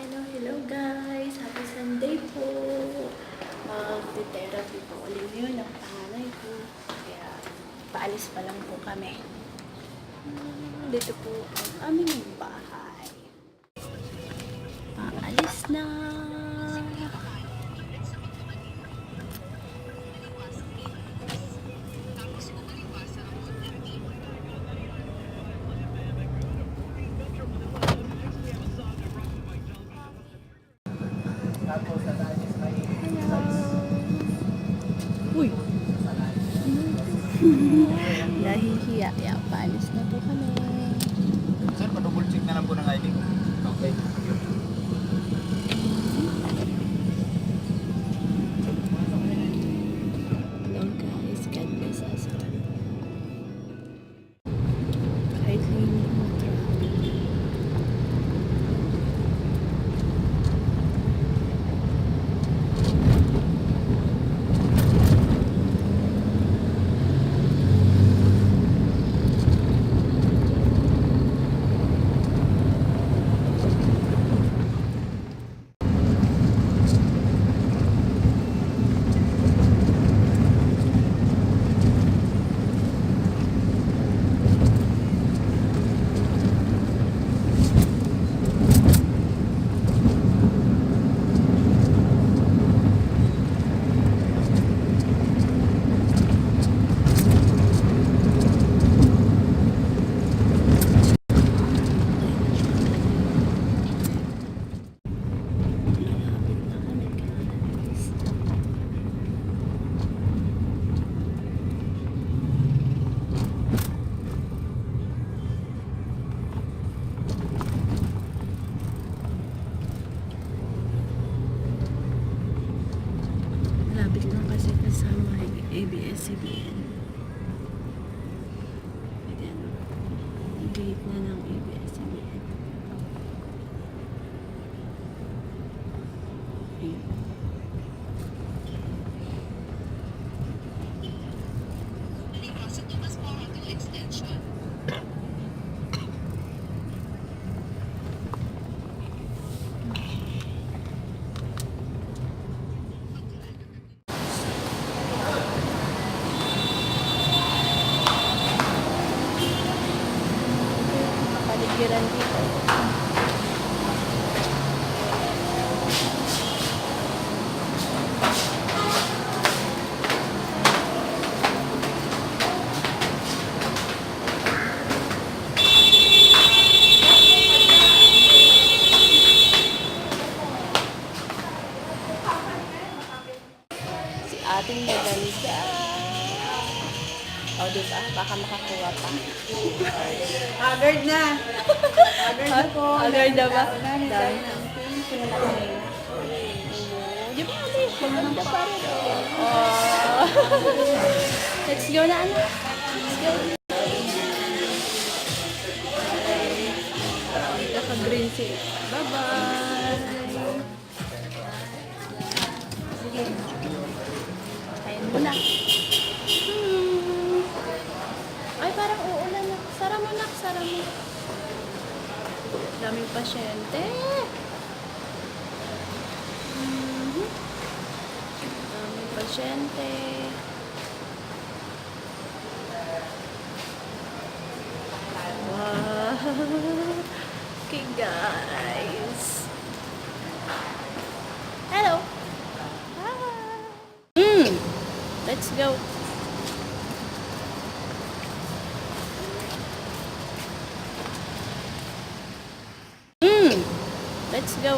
Hello guys! Happy Sunday po! Mag-therapy po ulit yun ang panganay ko. Kaya paalis pa lang po kami. Dito po ang aming bahay. Paalis na! Uy! Nahihiya. Kaya paalis na po kami. Sir, pa-double check na lang po ng ID ko. Okay. Hello guys, God bless us. Kahit hindi mo traffic. Malapit na kami guys. Malapit lang kasi kasama yung ABS-CBN. Ayan. Gate na ng ABS-CBN. Ayan. Paligiran dito. Si ating maganda. O, diba? Baka makakuha pa. Haggard na. Haggard na po. Agad na ba? Dami. Dami. Di ba ate? Maganda pa rin. Oh. Let's go na ano? Let's go. Naka-green seal. Bye-bye. Sige. Kain muna. Ay, parang uulan na. Sara mo na, sara mo. Daming pasyente. Daming pasyente. Wow. Okay, guys. Hello. Hi. Let's go. Let's go.